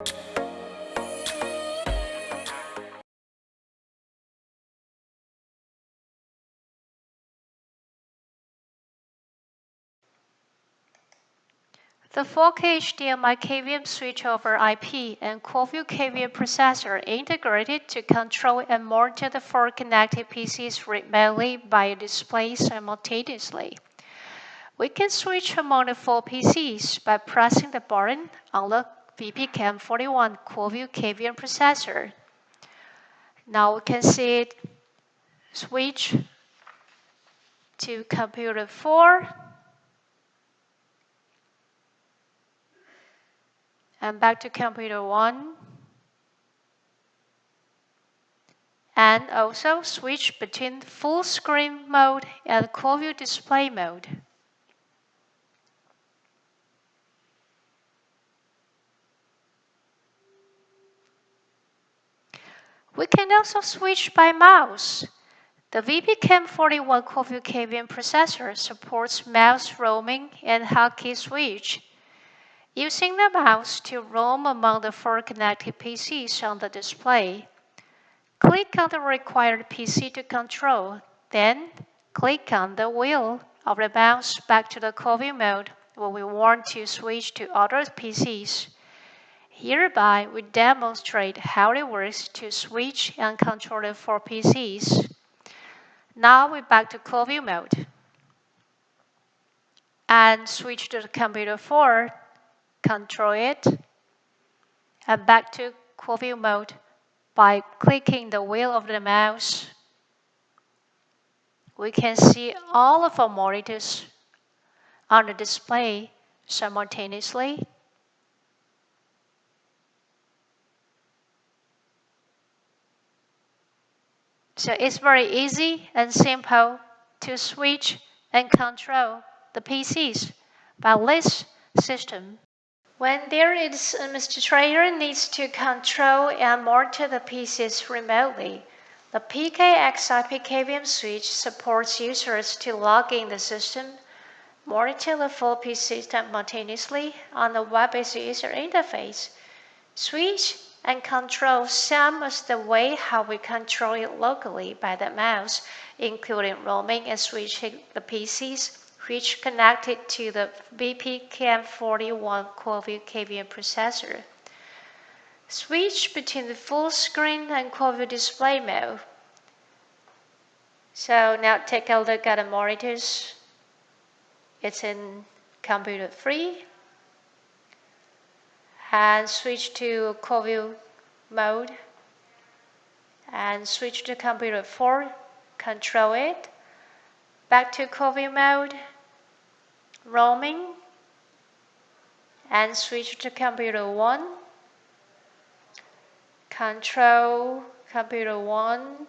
The 4K HDMI KVM switch over IP and Quadview KVM processor are integrated to control and monitor the 4 connected PCs remotely by a display simultaneously. We can switch among the 4 PCs by pressing the button on the VPCam41 Quadview KVM processor. Now we can see it switch to computer 4 and back to computer 1, and also switch between full screen mode and Quadview display mode. We can also switch by mouse. The VPCam41 Quadview KVM processor supports mouse roaming and hotkey switch. Using the mouse to roam among the 4 connected PCs on the display, click on the required PC to control, then click on the wheel of the mouse back to the Quadview mode when we want to switch to other PCs. Hereby, we demonstrate how it works to switch and control the 4 PCs. Now we're back to Quadview mode and switch to the computer 4, control it, and back to Quadview mode by clicking the wheel of the mouse. We can see all of our monitors on the display simultaneously. So it's very easy and simple to switch and control the PCs by this system. When there is an administrator needs to control and monitor the PCs remotely, the PKXIP KVM switch supports users to log in the system, monitor the full PC simultaneously on the web-based user interface, switch and control some of the way how we control it locally by the mouse, including roaming and switching the PCs, which connected to the VPCam41 Quadview KVM processor. Switch between the full screen and Quadview display mode. So now take a look at the monitors. It's in computer 3. And switch to Quadview mode and switch to computer 4, control it, back to Quadview mode, roaming, and switch to computer 1, control computer 1,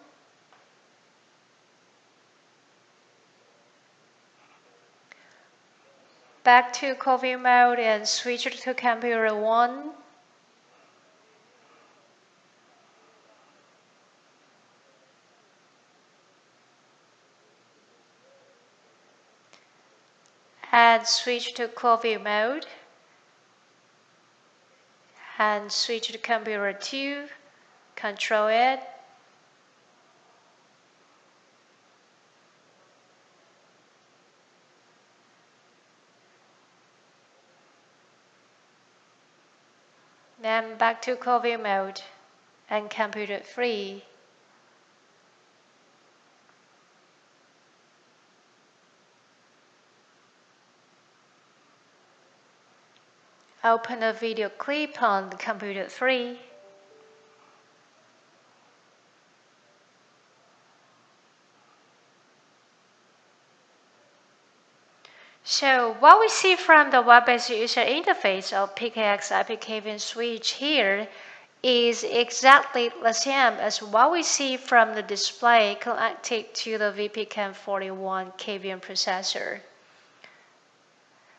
back to Quadview mode and switch to computer 1. And switch to Quadview mode. And switch to computer 2, control it. Then back to Quadview mode and computer 3. Open a video clip on the computer 3. So what we see from the web-based user interface of PKXIP KVM switch here is exactly the same as what we see from the display connected to the VPCam41 KVM processor.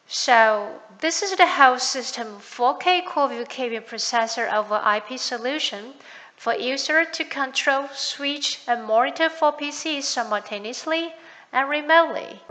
So this is the whole system 4K Quadview KVM processor over IP solution for user to control, switch, and monitor 4 PCs simultaneously and remotely.